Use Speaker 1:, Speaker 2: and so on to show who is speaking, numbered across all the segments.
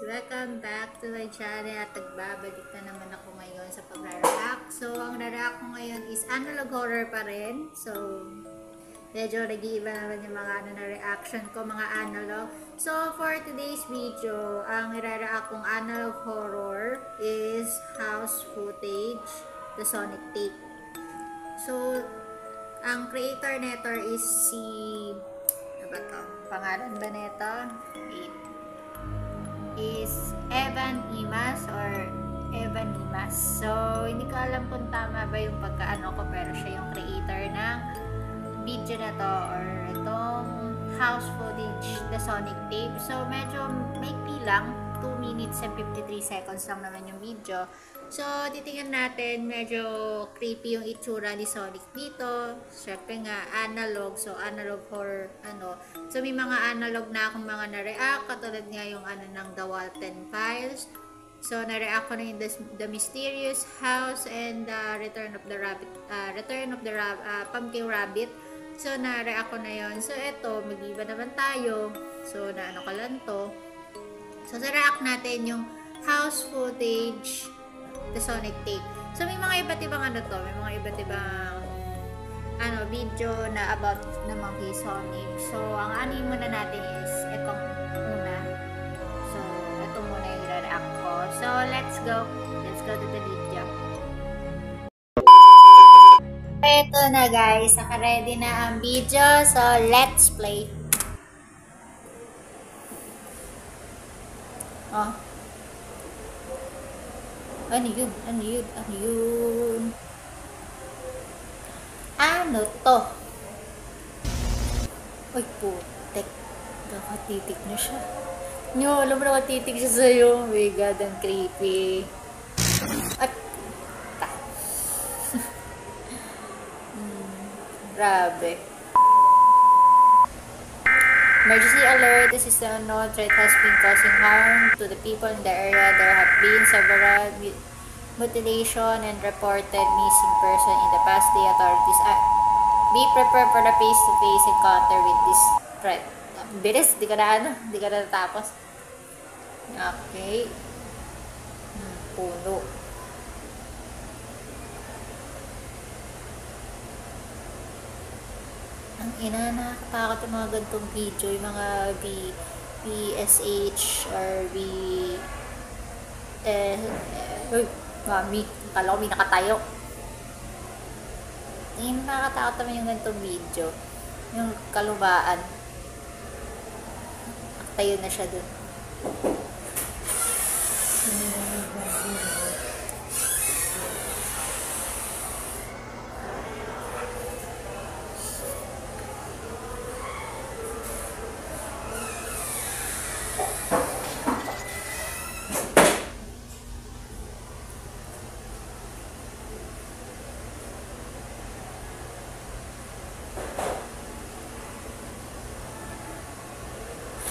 Speaker 1: Welcome back to my channel at nagbabalik na naman ako ngayon sa pag-react. So, ang react ko ngayon is analog horror pa rin. So, medyo nag-iiba naman yung mga na reaction ko, mga analog. So, for today's video, ang i-react kong analog horror is House Footage, The Sonic Tape. So, ang creator neto is si... ano ba to? Pangalan ba neto? Is Evan Imas or Evan Imas. So, hindi ko alam kung tama ba yung pagkaano ko, pero siya yung creator ng video na to or itong House Footage, The Sonic Tape. So, medyo maikli lang. 2 minutes and 53 seconds lang naman yung video. So, titingnan natin, medyo creepy yung itsura ni Sonic dito. Syempre nga, analog. So, analog horror, ano. So, may mga analog na akong mga na-react. Katulad nga yung ano ng The Walton Files. So, na-react ko na yung The Mysterious House and Return of the Rabbit, Pumpkin Rabbit. So, na-react ko na yon. So, eto, mag-iba naman tayo. So, na-ano ka lang to. So, sa react natin yung House Footage, The Sonic Tape. So, may mga iba't ibang ano to. May mga iba't ibang ano, video na about naman kay Sonic. So, ang anin muna natin is itong una. So, ito muna yung react ko. So, let's go. Let's go to the video. Ito na guys. Naka-ready na ang video. So, let's play. Oh. Ano yun? Ano yun? Ano yun? Ano to? Uy, putek. Nakatitik na siya. Nyo, alam mo nakatitik siya sa'yo. Oh my God, ang creepy. At, grabe. Emergency alert, this is the unknown threat has been causing harm to the people in the area. There have been several mutilation and reported missing person in the past day. Authorities be prepared for the face-to-face encounter with this threat. Bilis, di ka na natapos. Okay. Puno. Ang ina, nakakatakot yung mga gantong video, yung mga VSH or uy, mami, akala ko may nakatayo. Yung nakakatakot naman yung gantong video, yung kalubaan. Nakatayo na siya dun.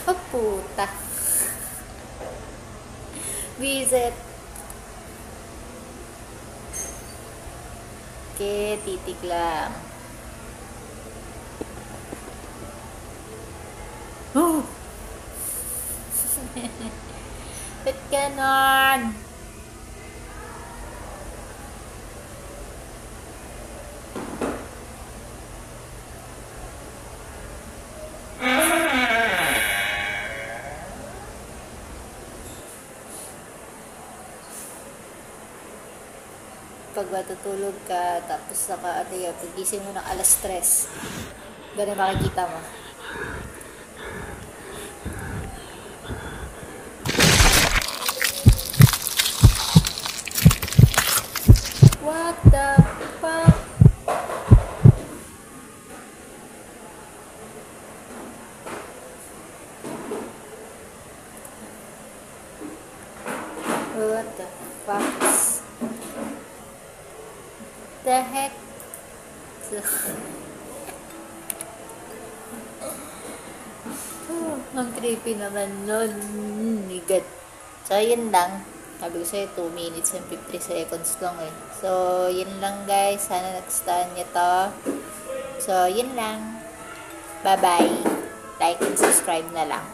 Speaker 1: Oh, puta. Visit. Okay, titig lang. Oh! Ba't ganon? Pag matutulog ka, tapos pagising mo ng alas 3, ganun makikita mo. What the fuck? What the fuck? The heck? Ang creepy naman nun. God. So, yun lang. Sabi ko sa'yo, 2 minutes and 53 seconds lang eh. So, yun lang guys. Sana nagustuhan nyo to. So, yun lang. Bye-bye. Like and subscribe na lang.